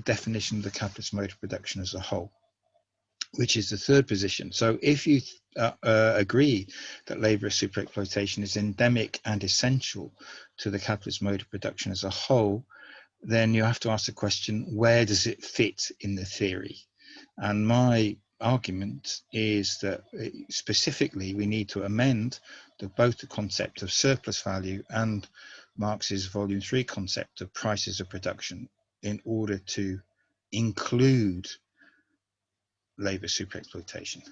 definition of the capitalist mode of production as a whole, which is the third position. So if you agree that labour superexploitation is endemic and essential to the capitalist mode of production as a whole, then you have to ask the question, where does it fit in the theory? And my argument is that specifically we need to amend both the concept of surplus value and Marx's volume 3 concept of prices of production in order to include labour superexploitation.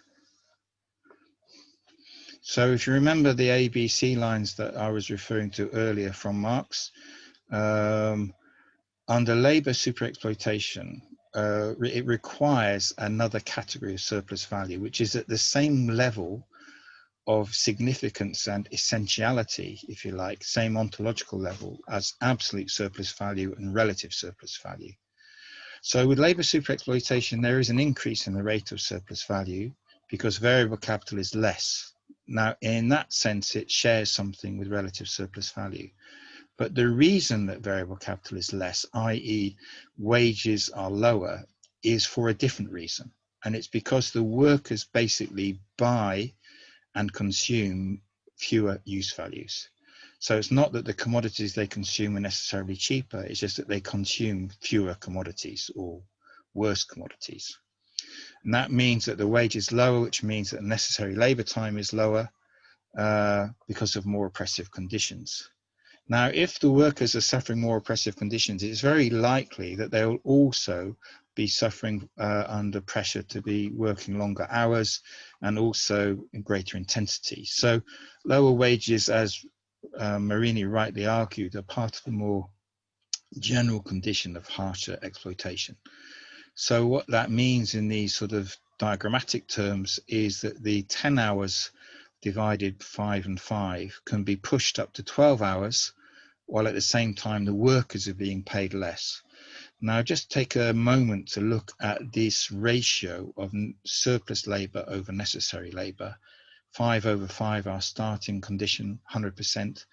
So if you remember the ABC lines that I was referring to earlier from Marx, under labour superexploitation, it requires another category of surplus value, which is at the same level of significance and essentiality, if you like, same ontological level as absolute surplus value and relative surplus value. So with labour superexploitation, there is an increase in the rate of surplus value because variable capital is less. Now, in that sense, it shares something with relative surplus value. But the reason that variable capital is less, i.e. wages are lower, is for a different reason. And it's because the workers basically buy and consume fewer use values. So it's not that the commodities they consume are necessarily cheaper, it's just that they consume fewer commodities or worse commodities. And that means that the wage is lower, which means that the necessary labour time is lower because of more oppressive conditions. Now, if the workers are suffering more oppressive conditions, it's very likely that they will also be suffering under pressure to be working longer hours and also in greater intensity. So lower wages, as Marini rightly argued, are part of a more general condition of harsher exploitation. So what that means in these sort of diagrammatic terms is that the 10 hours divided 5 and 5 can be pushed up to 12 hours, while at the same time the workers are being paid less. Now just take a moment to look at this ratio of surplus labour over necessary labour. 5 over 5, our starting condition, 100%,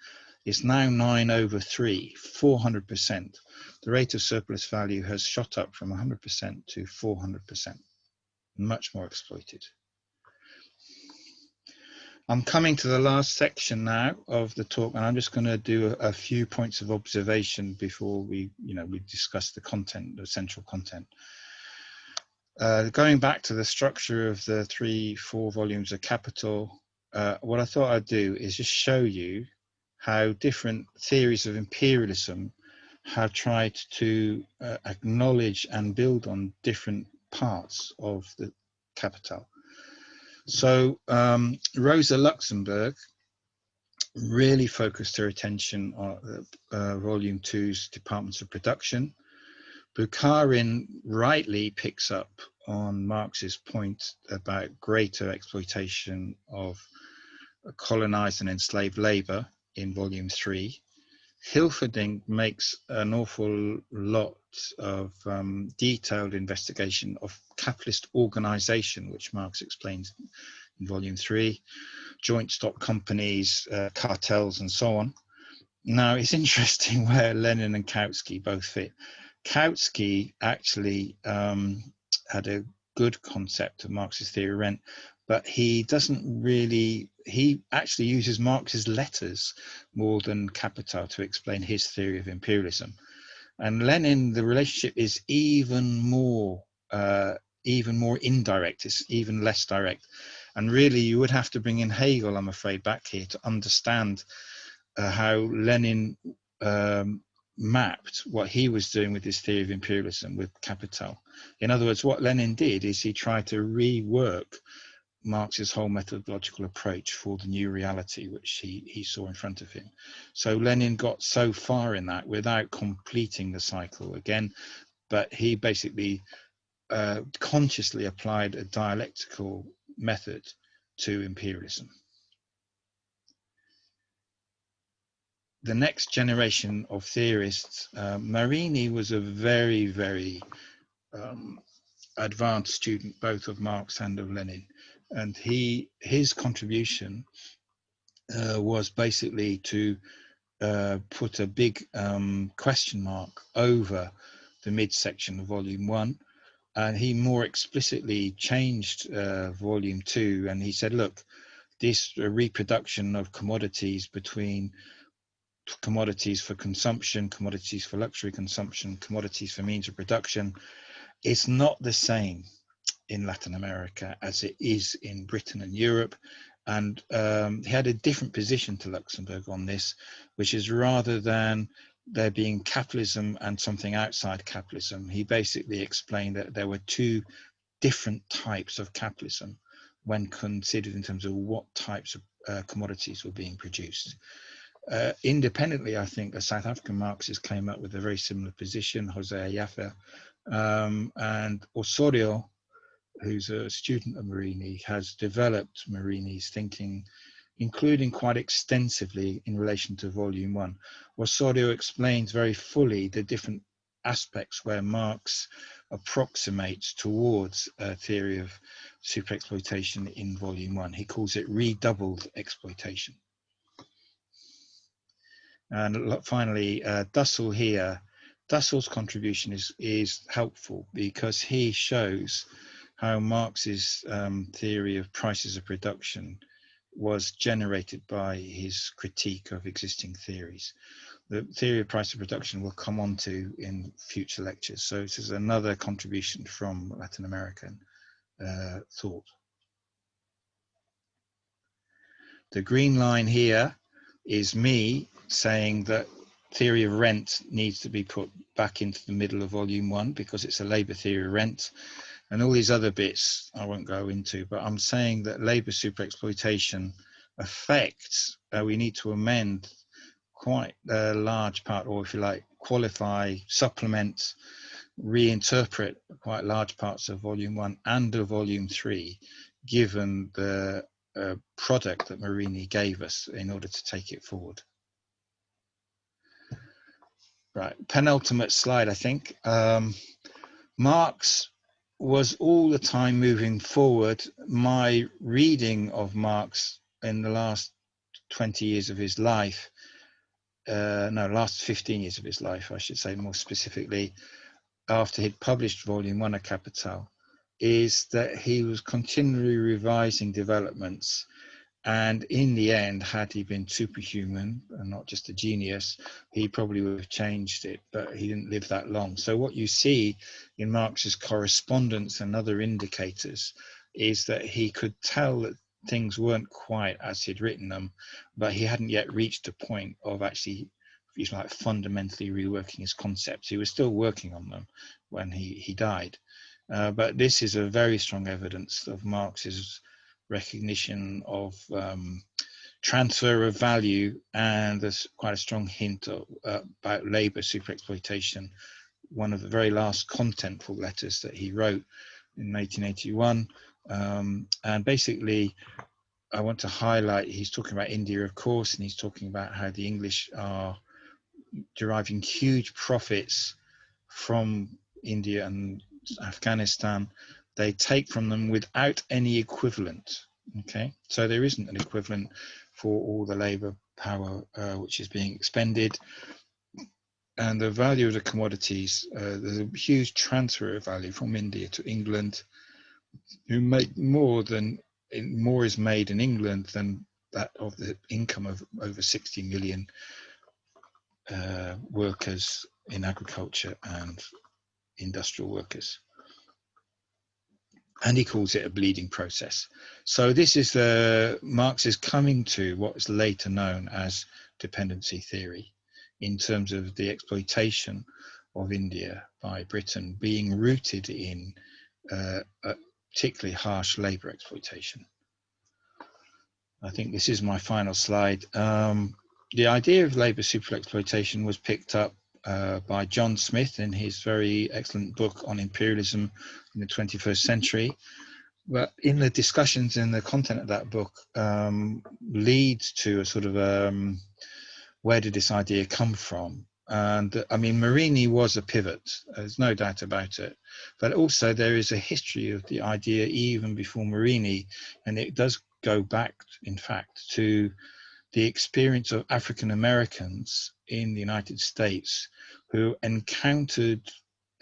is now 9 over 3, 400%. The rate of surplus value has shot up from 100% to 400%, much more exploited. I'm coming to the last section now of the talk, and I'm just going to do a few points of observation before we discuss the content, the central content. Going back to the structure of the 3-4 volumes of Capital, what I thought I'd do is just show you how different theories of imperialism have tried to acknowledge and build on different parts of the Capital. So Rosa Luxemburg really focused her attention on Volume 2's Departments of Production. Bukharin rightly picks up on Marx's point about greater exploitation of colonized and enslaved labor in Volume 3. Hilferding makes an awful lot of detailed investigation of capitalist organization, which Marx explains in Volume 3, joint stock companies, cartels, and so on. Now, it's interesting where Lenin and Kautsky both fit. Kautsky actually had a good concept of Marx's theory of rent, but he doesn't really, he actually uses Marx's letters more than Capital to explain his theory of imperialism. And Lenin, the relationship is even more indirect, it's even less direct. And really you would have to bring in Hegel, I'm afraid, back here to understand how Lenin mapped what he was doing with his theory of imperialism with Capital. In other words, what Lenin did is he tried to rework Marx's whole methodological approach for the new reality which he saw in front of him. So Lenin got so far in that without completing the cycle again, but he basically consciously applied a dialectical method to imperialism. The next generation of theorists, Marini was a very, very advanced student both of Marx and of Lenin. And his contribution was basically to put a big question mark over the midsection of volume 1. And he more explicitly changed volume 2, and he said, look, this reproduction of commodities between commodities for consumption, commodities for luxury consumption, commodities for means of production, it's not the same in Latin America as it is in Britain and Europe. And he had a different position to Luxembourg on this, which is rather than there being capitalism and something outside capitalism, he basically explained that there were two different types of capitalism when considered in terms of what types of commodities were being produced. Independently, I think the South African Marxists came up with a very similar position, Jose Ayafa, and Osorio, who's a student of Marini, has developed Marini's thinking, including quite extensively in relation to volume 1. Osorio explains very fully the different aspects where Marx approximates towards a theory of superexploitation in volume 1. He calls it redoubled exploitation. And finally, Dussel here. Dussel's contribution is helpful because he shows how Marx's theory of prices of production was generated by his critique of existing theories. The theory of price of production we'll come on to in future lectures. So this is another contribution from Latin American thought. The green line here is me saying that theory of rent needs to be put back into the middle of volume 1 because it's a labour theory of rent. And all these other bits I won't go into, but I'm saying that labour superexploitation affects, we need to amend quite a large part, or if you like, qualify, supplement, reinterpret quite large parts of volume 1 and of volume 3, given the product that Marini gave us in order to take it forward. Right, penultimate slide, I think. Marx was all the time moving forward. My reading of Marx in the last 20 years of his life, last 15 years of his life, I should say more specifically, after he'd published volume 1 of Capital, is that he was continually revising developments. And in the end, had he been superhuman and not just a genius, he probably would have changed it, but he didn't live that long. So what you see in Marx's correspondence and other indicators is that he could tell that things weren't quite as he'd written them, but he hadn't yet reached a point of actually, he's like fundamentally reworking his concepts. He was still working on them when he died. But this is a very strong evidence of Marx's recognition of transfer of value, and there's quite a strong hint of, about labour superexploitation. One of the very last contentful letters that he wrote in 1881, and basically I want to highlight, he's talking about India, of course, and he's talking about how the English are deriving huge profits from India and Afghanistan. They take from them without any equivalent. Okay, so there isn't an equivalent for all the labor power which is being expended, and the value of the commodities, there's a huge transfer of value from India to England, who make more is made in England than that of the income of over 60 million workers in agriculture and industrial workers. And he calls it a bleeding process. So this is Marx is coming to what is later known as dependency theory, in terms of the exploitation of India by Britain being rooted in a particularly harsh labour exploitation. I think this is my final slide. The idea of labour superexploitation was picked up by John Smith in his very excellent book on imperialism in the 21st century. But in the discussions and the content of that book leads to a sort of where did this idea come from? And I mean, Marini was a pivot, there's no doubt about it. But also there is a history of the idea even before Marini, and it does go back, in fact, to the experience of African Americans in the United States who encountered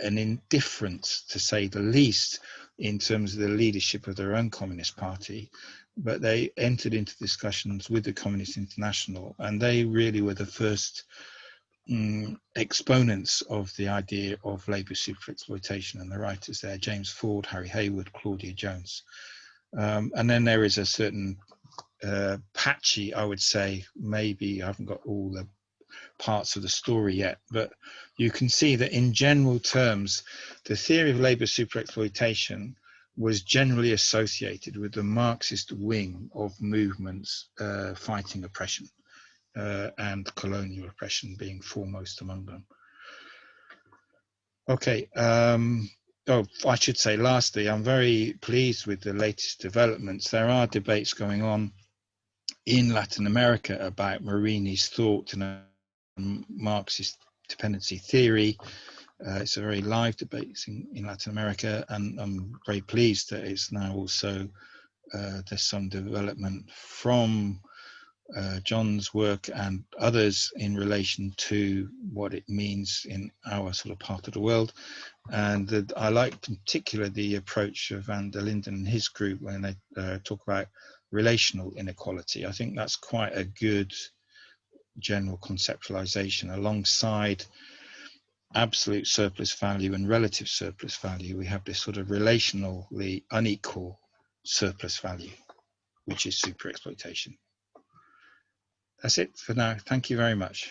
an indifference, to say the least, in terms of the leadership of their own Communist Party. But they entered into discussions with the Communist International, and they really were the first exponents of the idea of labour super exploitation, and the writers there, James Ford, Harry Hayward, Claudia Jones. And then there is a certain patchy, I would say, maybe I haven't got all the parts of the story yet, but you can see that in general terms, the theory of labour super exploitation was generally associated with the Marxist wing of movements fighting oppression, and colonial oppression being foremost among them. Okay, oh, I should say lastly, I'm very pleased with the latest developments. There are debates going on in Latin America about Marini's thought and Marxist dependency theory. It's a very live debate in Latin America, and I'm very pleased that it's now also there's some development from John's work and others in relation to what it means in our sort of part of the world. And I like particularly the approach of Van der Linden and his group when they talk about relational inequality. I think that's quite a good general conceptualization. Alongside absolute surplus value and relative surplus value, we have this sort of relationally unequal surplus value, which is super exploitation. That's it for now. Thank you very much.